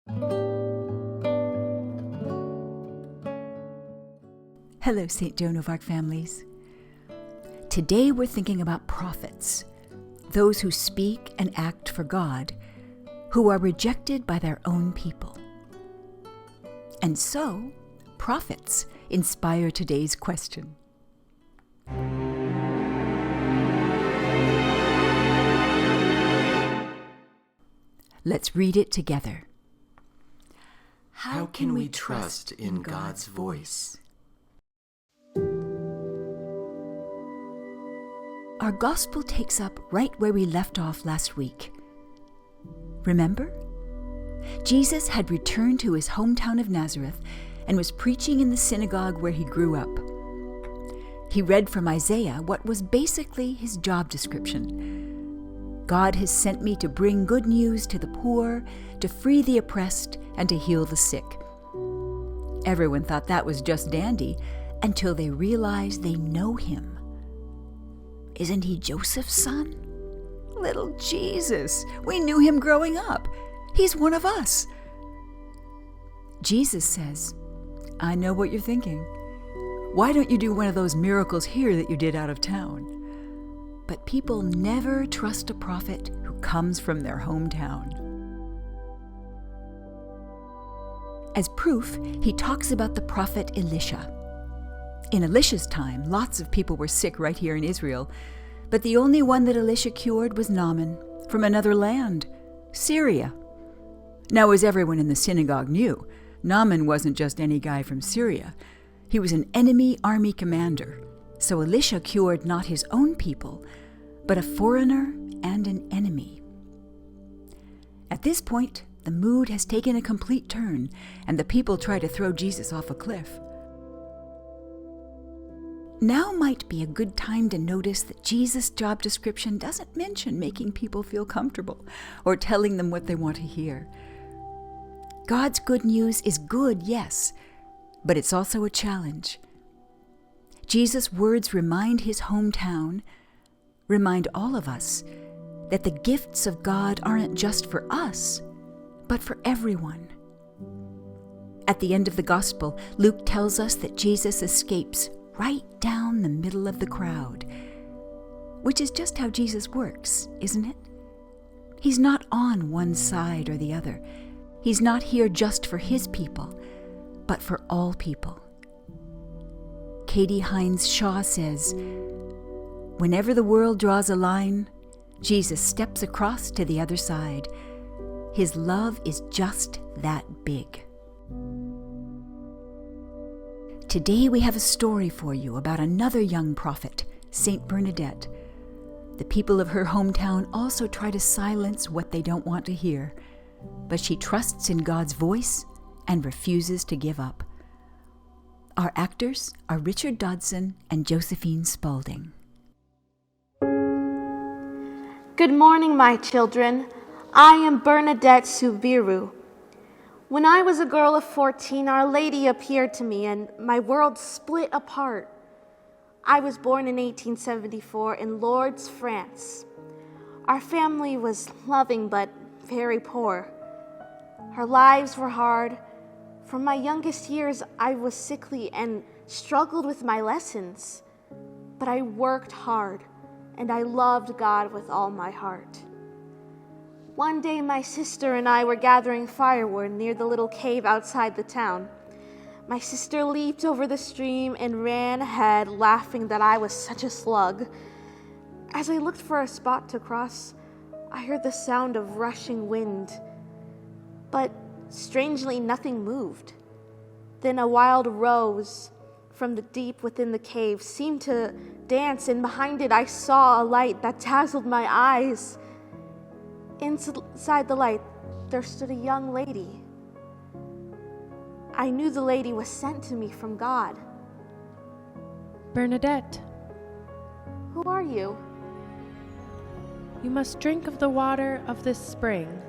Hello, St. Joan of Arc families. Today we're thinking about prophets, those who speak and act for God, who are rejected by their own people. And so, prophets inspire today's question. Let's read it together. How can we trust in God's voice? Our gospel takes up right where we left off last week. Remember? Jesus had returned to his hometown of Nazareth and was preaching in the synagogue where he grew up. He read from Isaiah what was basically his job description. God has sent me to bring good news to the poor, to free the oppressed, and to heal the sick. Everyone thought that was just dandy until they realized they know him. Isn't he Joseph's son? Little Jesus. We knew him growing up. He's one of us. Jesus says, I know what you're thinking. Why don't you do one of those miracles here that you did out of town? But people never trust a prophet who comes from their hometown. As proof, he talks about the prophet Elisha. In Elisha's time, lots of people were sick right here in Israel, but the only one that Elisha cured was Naaman, from another land, Syria. Now, as everyone in the synagogue knew, Naaman wasn't just any guy from Syria. He was an enemy army commander, so Elisha cured not his own people, but a foreigner and an enemy. At this point, the mood has taken a complete turn, and the people try to throw Jesus off a cliff. Now might be a good time to notice that Jesus' job description doesn't mention making people feel comfortable or telling them what they want to hear. God's good news is good, yes, but it's also a challenge. Jesus' words remind his hometown, remind all of us, that the gifts of God aren't just for us, but for everyone. At the end of the gospel, Luke tells us that Jesus escapes right down the middle of the crowd, which is just how Jesus works, isn't it? He's not on one side or the other. He's not here just for his people, but for all people. Katie Hines Shaw says, whenever the world draws a line, Jesus steps across to the other side. His love is just that big. Today we have a story for you about another young prophet, Saint Bernadette. The people of her hometown also try to silence what they don't want to hear, but she trusts in God's voice and refuses to give up. Our actors are Richard Dodson and Josephine Spaulding. Good morning, my children. I am Bernadette Subiru. When I was a girl of 14, Our Lady appeared to me and my world split apart. I was born in 1874 in Lourdes, France. Our family was loving but very poor. Our lives were hard. From my youngest years, I was sickly and struggled with my lessons. But I worked hard and I loved God with all my heart. One day, my sister and I were gathering firewood near the little cave outside the town. My sister leaped over the stream and ran ahead, laughing that I was such a slug. As I looked for a spot to cross, I heard the sound of rushing wind. But strangely, nothing moved. Then a wild rose from the deep within the cave seemed to dance, and behind it I saw a light that dazzled my eyes. Inside the light, there stood a young lady. I knew the lady was sent to me from God. Bernadette, Who are you? you must drink of the water of this spring.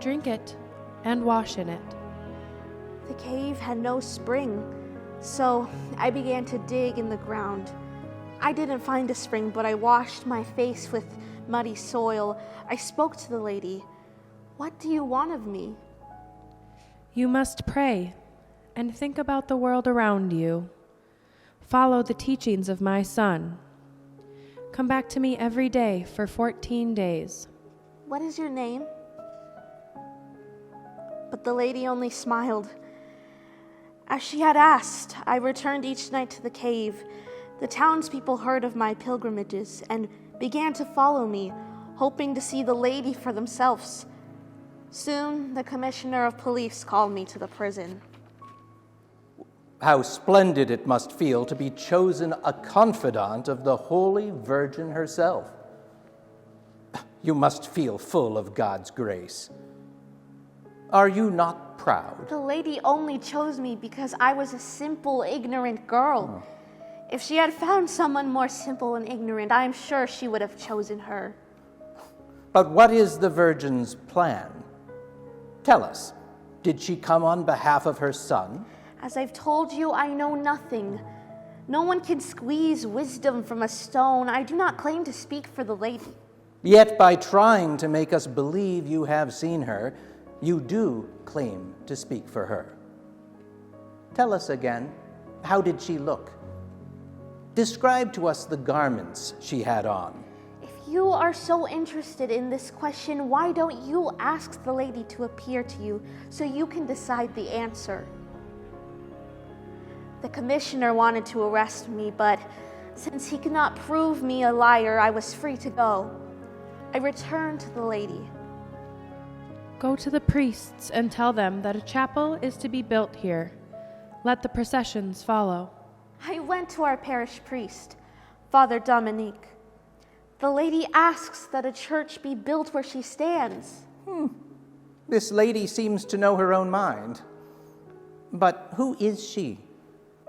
Drink it and wash in it. The cave had no spring, so I began to dig in the ground. I didn't find a spring, but I washed my face with muddy soil. I spoke to the lady. What do you want of me? You must pray and think about the world around you. Follow the teachings of my Son. Come back to me every day for 14 days. What is your name? But the lady only smiled. As she had asked, I returned each night to the cave. The townspeople heard of my pilgrimages and began to follow me, hoping to see the lady for themselves. Soon, the commissioner of police called me to the prison. How splendid it must feel to be chosen a confidant of the Holy Virgin herself. You must feel full of God's grace. Are you not proud? The lady only chose me because I was a simple, ignorant girl. If she had found someone more simple and ignorant, I am sure she would have chosen her. But what is the Virgin's plan? Tell us, did she come on behalf of her son? As I've told you, I know nothing. No one can squeeze wisdom from a stone. I do not claim to speak for the lady. Yet by trying to make us believe you have seen her, you do claim to speak for her. Tell us again, how did she look? Describe to us the garments she had on. If you are so interested in this question, why don't you ask the lady to appear to you so you can decide the answer? The commissioner wanted to arrest me, but since he could not prove me a liar, I was free to go. I returned to the lady. Go to the priests and tell them that a chapel is to be built here. Let the processions follow. I went to our parish priest, Father Dominique. The lady asks that a church be built where she stands. This lady seems to know her own mind. But who is she?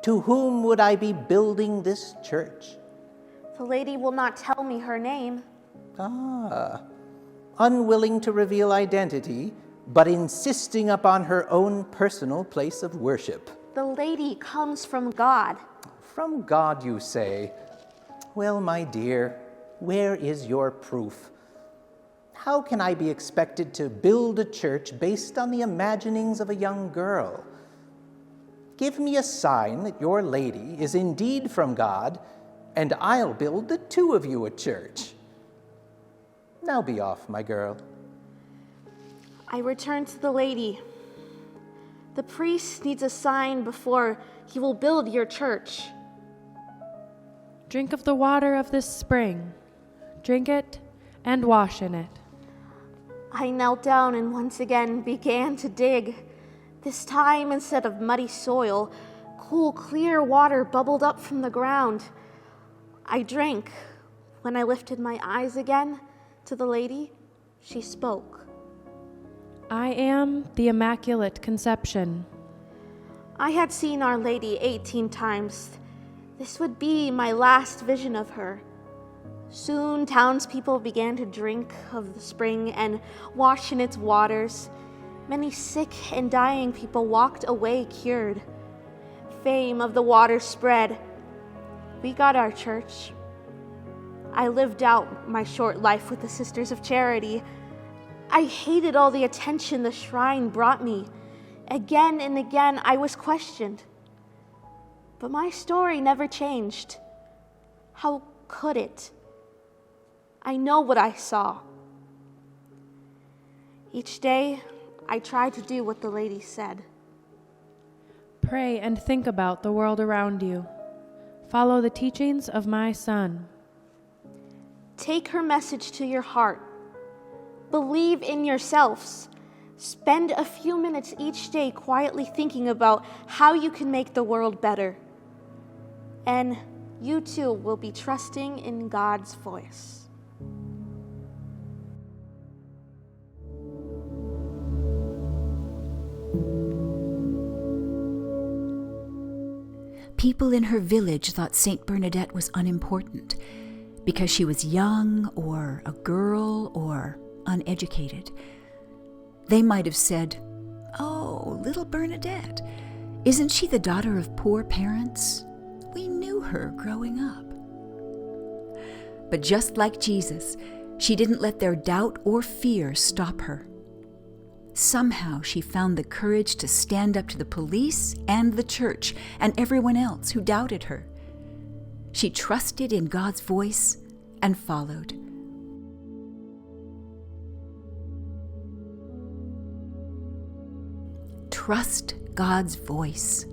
To whom would I be building this church? The lady will not tell me her name. Unwilling to reveal identity, but insisting upon her own personal place of worship. The lady comes from God. From God, you say? Well, my dear, where is your proof? How can I be expected to build a church based on the imaginings of a young girl? Give me a sign that your lady is indeed from God, and I'll build the two of you a church. Now be off, my girl. I returned to the lady. The priest needs a sign before he will build your church. Drink of the water of this spring. Drink it and wash in it. I knelt down and once again began to dig. This time, instead of muddy soil, cool, clear water bubbled up from the ground. I drank. When I lifted my eyes again to the lady, she spoke. I am the Immaculate Conception. I had seen Our Lady 18 times. This would be my last vision of her. Soon, townspeople began to drink of the spring and wash in its waters. Many sick and dying people walked away cured. Fame of the water spread. We got our church. I lived out my short life with the Sisters of Charity. I hated all the attention the shrine brought me. Again and again, I was questioned. But my story never changed. How could it? I know what I saw. Each day, I tried to do what the lady said. Pray and think about the world around you. Follow the teachings of my Son. Take her message to your heart. Believe in yourselves. Spend a few minutes each day quietly thinking about how you can make the world better. And you too will be trusting in God's voice. People in her village thought Saint Bernadette was unimportant because she was young or a girl or uneducated. They might have said, "Oh, little Bernadette, isn't she the daughter of poor parents? We knew her growing up." But just like Jesus, she didn't let their doubt or fear stop her. Somehow she found the courage to stand up to the police and the church and everyone else who doubted her. She trusted in God's voice and followed. Trust God's voice.